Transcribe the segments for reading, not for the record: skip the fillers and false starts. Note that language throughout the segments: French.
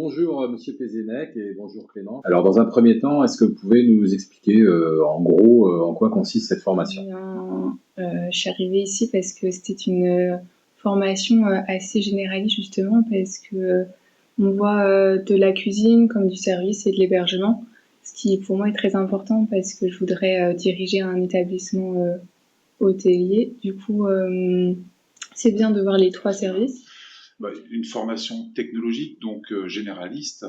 bonjour Monsieur Pézénec et bonjour Clément. Alors dans un premier temps, est-ce que vous pouvez nous expliquer en gros en quoi consiste cette formation? Je suis arrivée ici parce que c'était une formation assez généraliste justement parce que on voit de la cuisine comme du service et de l'hébergement, ce qui pour moi est très important parce que je voudrais diriger un établissement hôtelier. Du coup, c'est bien de voir les trois services. Une formation technologique, donc généraliste.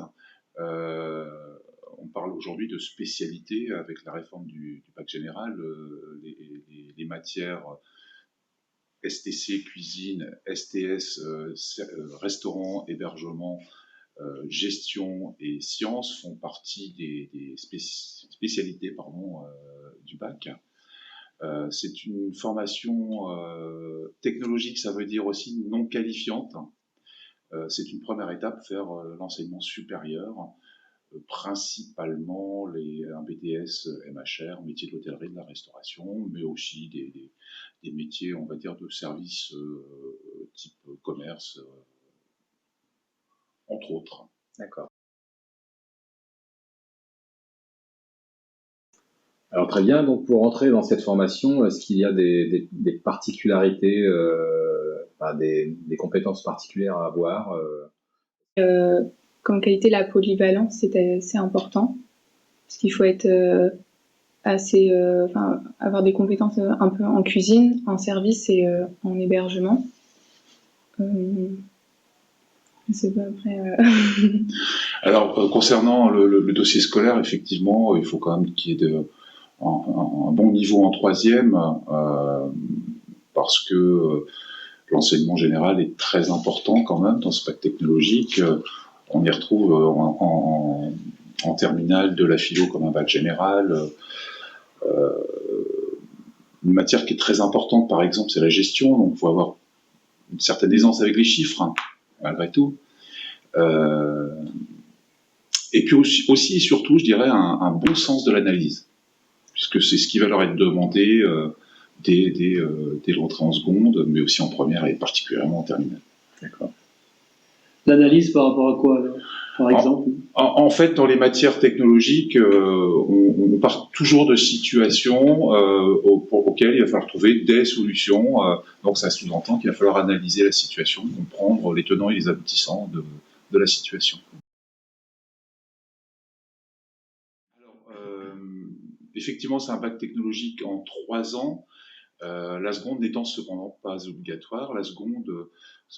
On parle aujourd'hui de spécialité avec la réforme du bac général. Les matières STC, cuisine, STS, restaurant, hébergement, gestion et sciences font partie des spécialités du bac. C'est une formation technologique, ça veut dire aussi non qualifiante. C'est une première étape vers l'enseignement supérieur, principalement un BTS MHR, métier de l'hôtellerie, de la restauration, mais aussi des métiers, on va dire, de service type commerce, entre autres. D'accord. Alors très bien, donc pour entrer dans cette formation, est-ce qu'il y a des particularités, des compétences particulières à avoir Comme qualité, la polyvalence, c'est assez important, parce qu'il faut être avoir des compétences un peu en cuisine, en service et en hébergement. Je sais pas après. Alors, concernant le dossier scolaire, effectivement, il faut quand même qu'il y ait un bon niveau en troisième, parce que l'enseignement général est très important quand même dans ce bac technologique. On y retrouve en terminale de la philo comme un bac général. Une matière qui est très importante, par exemple, c'est la gestion. Donc, il faut avoir une certaine aisance avec les chiffres, hein, malgré tout. Et puis aussi et surtout, je dirais, un bon sens de l'analyse, puisque c'est ce qui va leur être demandé dès l'entrée en seconde, mais aussi en première et particulièrement en terminale. D'accord. L'analyse par rapport à quoi, alors, par exemple? En fait, dans les matières technologiques, on part toujours de situations auxquelles il va falloir trouver des solutions. Donc ça sous-entend qu'il va falloir analyser la situation, comprendre les tenants et les aboutissants de la situation. Effectivement, c'est un bac technologique en 3 ans. La seconde n'étant cependant pas obligatoire. La seconde,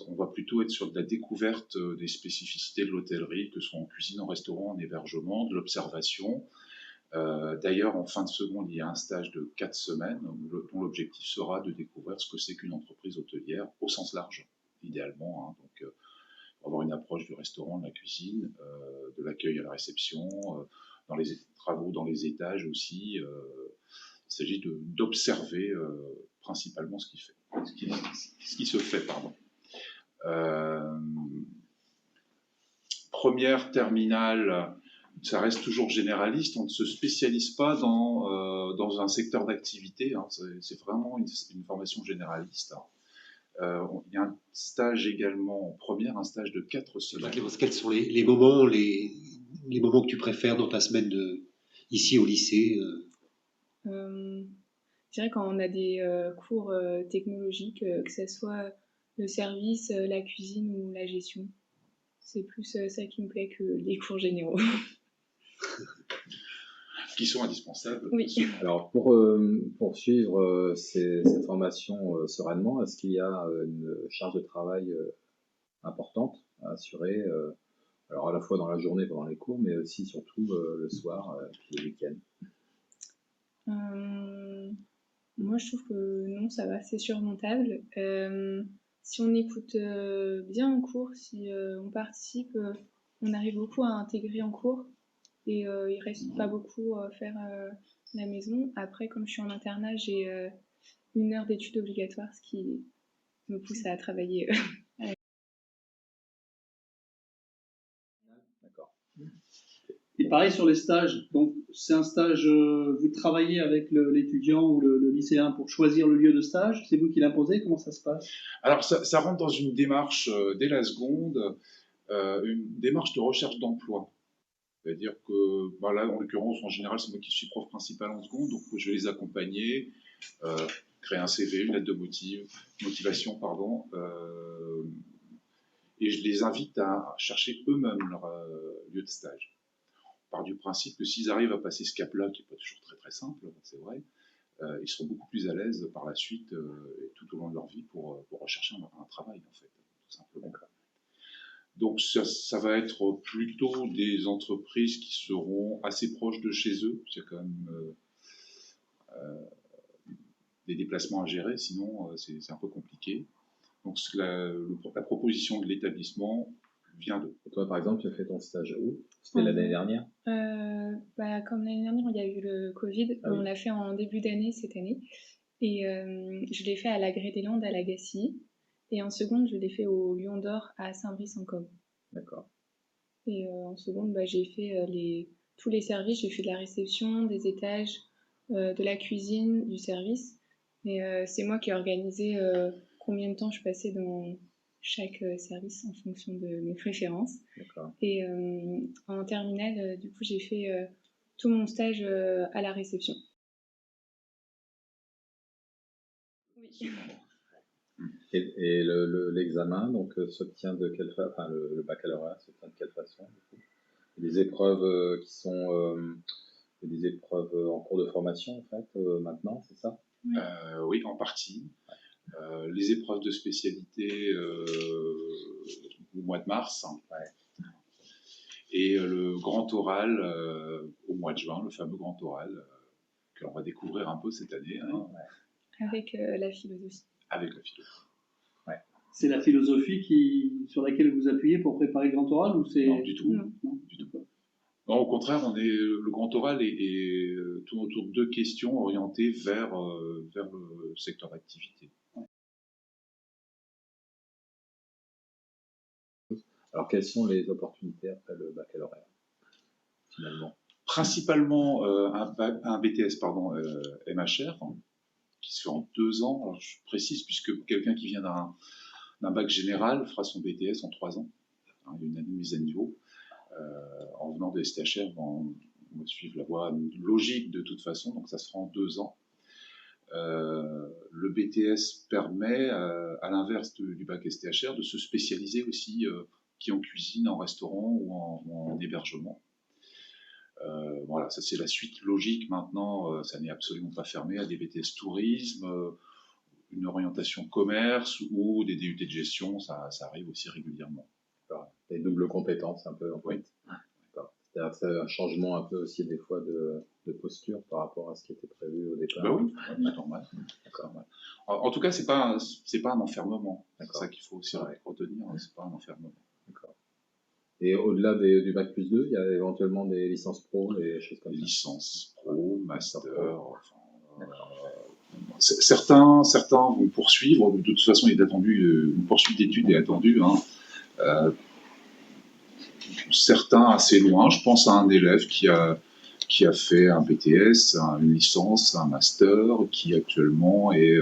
on va plutôt être sur de la découverte des spécificités de l'hôtellerie, que ce soit en cuisine, en restaurant, en hébergement, de l'observation. D'ailleurs, en fin de seconde, il y a un stage de 4 semaines dont l'objectif sera de découvrir ce que c'est qu'une entreprise hôtelière au sens large, idéalement. Hein, donc, avoir une approche du restaurant, de la cuisine, de l'accueil à la réception, dans les travaux dans les étages aussi. Il s'agit d'observer principalement ce qui se fait. Première, terminale, ça reste toujours généraliste. On ne se spécialise pas dans un secteur d'activité. Hein. C'est vraiment une formation généraliste. Il y a un stage également en première, un stage de 4 semaines. Quels sont les moments que tu préfères dans ta semaine ici au lycée? Je dirais quand on a des cours technologiques, que ce soit le service, la cuisine ou la gestion. C'est plus ça qui me plaît que les cours généraux. Qui sont indispensables. Oui. Alors pour poursuivre cette formation sereinement, est-ce qu'il y a une charge de travail importante à assurer, alors à la fois dans la journée pendant les cours, mais aussi surtout le soir puis le week-end? Moi, je trouve que non, ça va, c'est surmontable. Si on écoute bien en cours, si on participe, on arrive beaucoup à intégrer en cours et il reste pas beaucoup à faire à la maison. Après, comme je suis en internat, j'ai 1 heure d'études obligatoires, ce qui me pousse à travailler. D'accord. Et pareil sur les stages. Donc, c'est un stage, vous travaillez avec l'étudiant ou le lycéen pour choisir le lieu de stage. C'est vous qui l'imposez. Comment ça se passe? Alors, ça rentre dans une démarche dès la seconde une démarche de recherche d'emploi. C'est-à-dire que, là, en l'occurrence, en général, c'est moi qui suis prof principal en seconde, donc je vais les accompagner, créer un CV, une lettre de motivation, et je les invite à chercher eux-mêmes leur lieu de stage. On part du principe que s'ils arrivent à passer ce cap-là, qui n'est pas toujours très très simple, c'est vrai, ils seront beaucoup plus à l'aise par la suite et tout au long de leur vie pour rechercher un travail, en fait, tout simplement. Donc ça va être plutôt des entreprises qui seront assez proches de chez eux. Il y a quand même des déplacements à gérer, sinon c'est un peu compliqué. Donc la proposition de l'établissement vient d'eux. Et toi, par exemple, tu as fait ton stage où? C'était l'année dernière? Comme l'année dernière, il y a eu le Covid, on l'a fait en début d'année cette année. Et je l'ai fait à la Grée des Landes à Lagacilly. Et en seconde, je l'ai fait au Lion d'Or à Saint-Brice-en-Combe. D'accord. Et en seconde, j'ai fait tous les services. J'ai fait de la réception, des étages, de la cuisine, du service. Mais c'est moi qui ai organisé combien de temps je passais dans chaque service en fonction de mes préférences. D'accord. Et en terminale, du coup, j'ai fait tout mon stage à la réception. Oui. Et l'examen, donc, s'obtient de quelle façon? Enfin, le baccalauréat s'obtient de quelle façon, du coup? Des épreuves qui sont des épreuves en cours de formation, en fait, maintenant, c'est ça? Oui. Oui, en partie. Les épreuves de spécialité au mois de mars. Ouais. Et le grand oral au mois de juin, le fameux grand oral que l'on va découvrir un peu cette année. Hein. Avec la philosophie. Avec la philosophie. Ouais. C'est la philosophie sur laquelle vous appuyez pour préparer le grand oral ou c'est... Non, du tout. Non. Du tout. Non, au contraire, le grand oral est tourne autour de 2 questions orientées vers le secteur d'activité. Alors, quelles sont les opportunités après le baccalauréat, finalement? Principalement un BTS, MHR, qui se fait en 2 ans. Alors, je précise, puisque quelqu'un qui vient d'un bac général fera son BTS en 3 ans. Il y a une année de mise à niveau. En venant de STHR, on va suivre la voie logique de toute façon, donc ça se fera en 2 ans. Le BTS permet, à l'inverse du bac STHR, de se spécialiser aussi, qui en cuisine, en restaurant ou en hébergement. Voilà, ça c'est la suite logique maintenant, ça n'est absolument pas fermé à des BTS tourisme, une orientation commerce ou des DUT de gestion, ça arrive aussi régulièrement. Des doubles compétences un peu, en fait. Oui. C'est-à-dire que c'est un changement un peu aussi des fois de posture par rapport à ce qui était prévu au départ. Oui, c'est normal. D'accord. En tout cas, c'est pas un enfermement. C'est ça qu'il faut aussi retenir, c'est pas un enfermement. D'accord. Et au-delà du bac plus 2, il y a éventuellement des licences pro, des choses comme ça. Licences pro, master. Certains vont poursuivre. De toute façon, il est attendu, une poursuite d'études est attendue. Certains assez loin. Je pense à un élève qui a fait un BTS, une licence, un master, qui actuellement est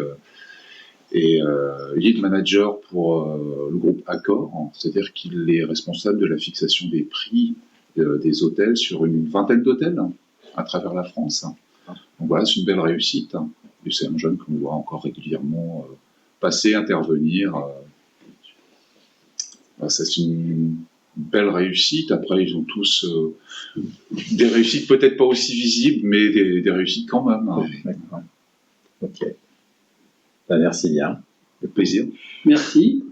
lead manager pour le groupe Accor, c'est-à-dire qu'il est responsable de la fixation des prix des hôtels sur une vingtaine d'hôtels à travers la France. Donc voilà, c'est une belle réussite. Et c'est un jeune qu'on voit encore régulièrement passer, intervenir. C'est une belle réussite. Après, ils ont tous des réussites peut-être pas aussi visibles, mais des réussites quand même. D'accord. Ok. Merci bien. Avec plaisir. Merci.